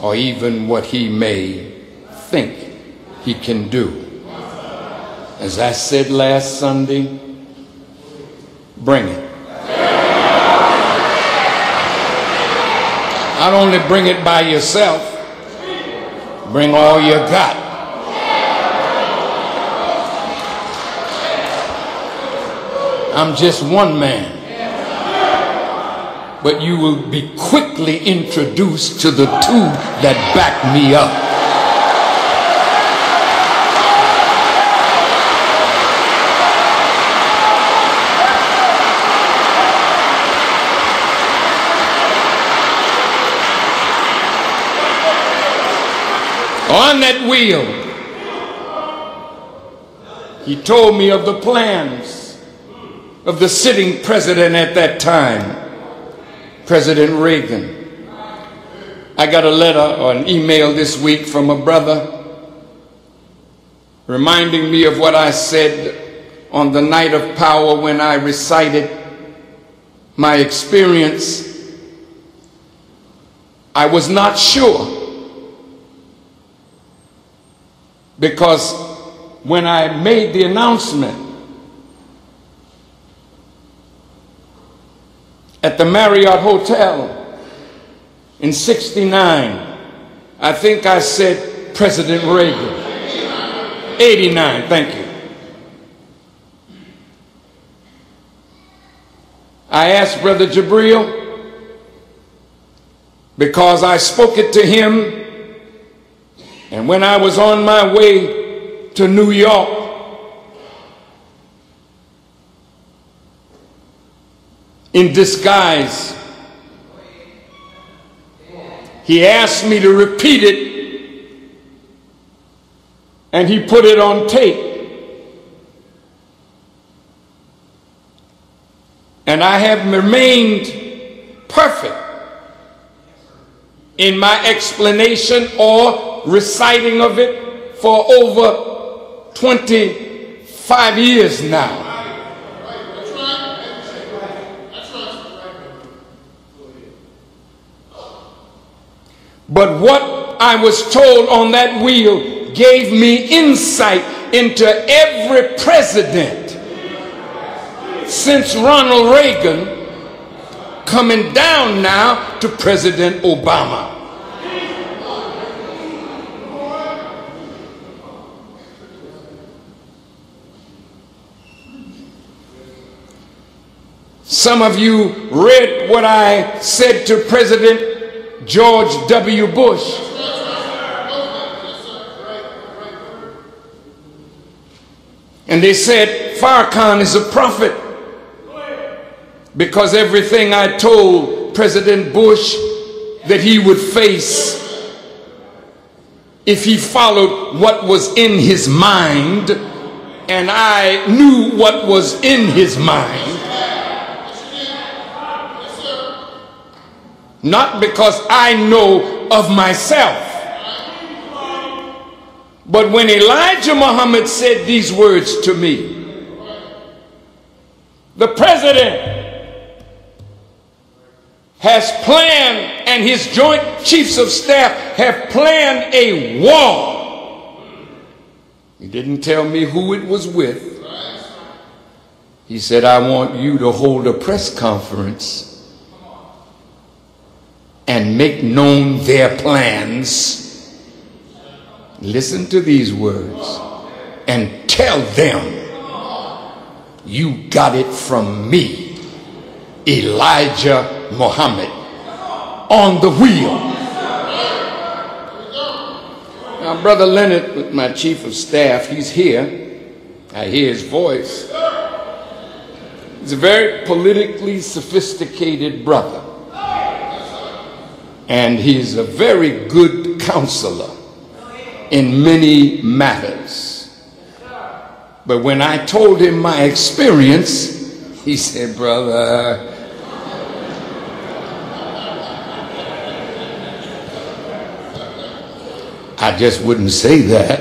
or even what he may think he can do. As I said last Sunday, bring it. Not only bring it by yourself, bring all you got. I'm just one man, but you will be quickly introduced to the two that back me up. On that wheel, he told me of the plans of the sitting president at that time, President Reagan. I got a letter or an email this week from a brother reminding me of what I said on the night of power when I recited my experience. I was not sure, because when I made the announcement at the Marriott Hotel in '69, I think I said President Reagan. 89, thank you. I asked Brother Jabril, because I spoke it to him, and when I was on my way to New York, in disguise, he asked me to repeat it, and he put it on tape. And I have remained perfect in my explanation or reciting of it for over 25 years now. But what I was told on that wheel gave me insight into every president since Ronald Reagan, coming down now to President Obama. Some of you read what I said to President George W. Bush. And they said Farrakhan is a prophet, because everything I told President Bush that he would face if he followed what was in his mind, and I knew what was in his mind. Not because I know of myself, but when Elijah Muhammad said these words to me, the president has planned, and his joint chiefs of staff have planned a war. He didn't tell me who it was with. He said, I want you to hold a press conference and make known their plans. Listen to these words. And tell them you got it from me, Elijah Muhammad, on the wheel. Now, Brother Leonard, my chief of staff, he's here. I hear his voice. He's a very politically sophisticated brother. And he's a very good counselor in many matters. But when I told him my experience, he said, brother, I just wouldn't say that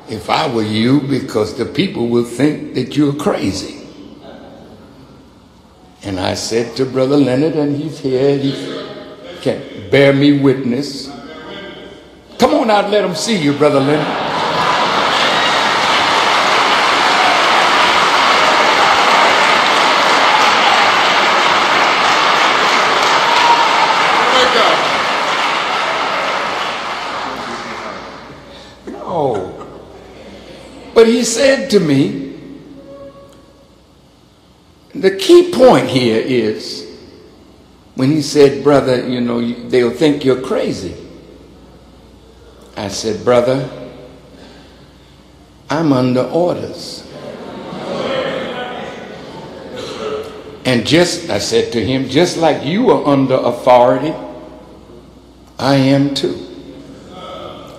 if I were you, because the people will think that you're crazy. And I said to Brother Leonard, and he's here, he Can bear me witness. Come on out, let them see you, Brother Leonard. No. But he said to me, the key point here is when he said, brother, you know, they'll think you're crazy. I said, brother, I'm under orders. And I said to him, just like you are under authority, I am too.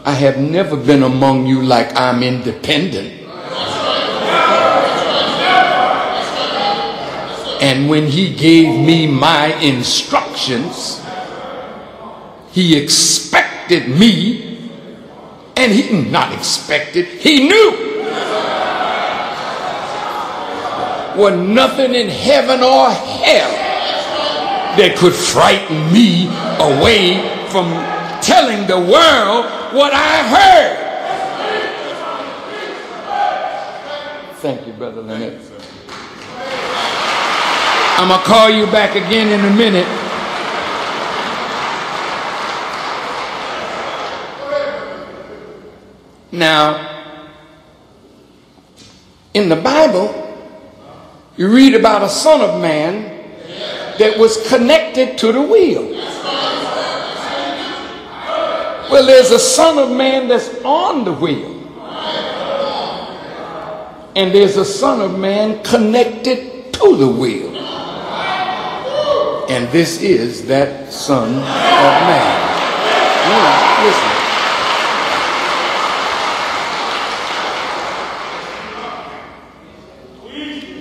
I have never been among you like I'm independent. And when he gave me my instructions, he expected me, and he not expected, he knew. Was nothing in heaven or hell that could frighten me away from telling the world what I heard. Thank you, Brother Leonard. I'm going to call you back again in a minute. Now, in the Bible, you read about a son of man that was connected to the wheel. Well, there's a son of man that's on the wheel. And there's a son of man connected to the wheel. And this is that son of man. Now, listen.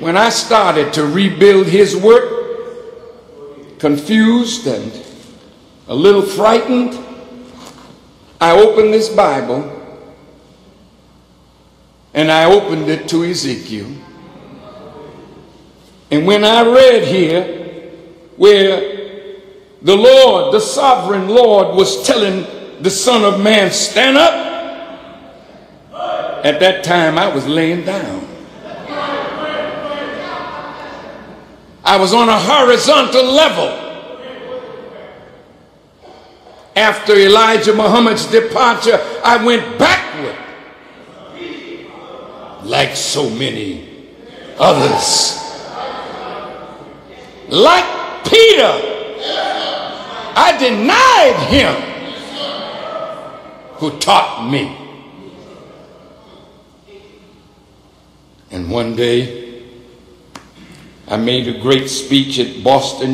When I started to rebuild his work, confused and a little frightened, I opened this Bible and I opened it to Ezekiel. And when I read here where the Lord, the sovereign Lord, was telling the Son of Man, stand up, at that time I was laying down. I was on a horizontal level. After Elijah Muhammad's departure, I went backward like so many others. Like Peter, I denied him who taught me. And one day, I made a great speech at Boston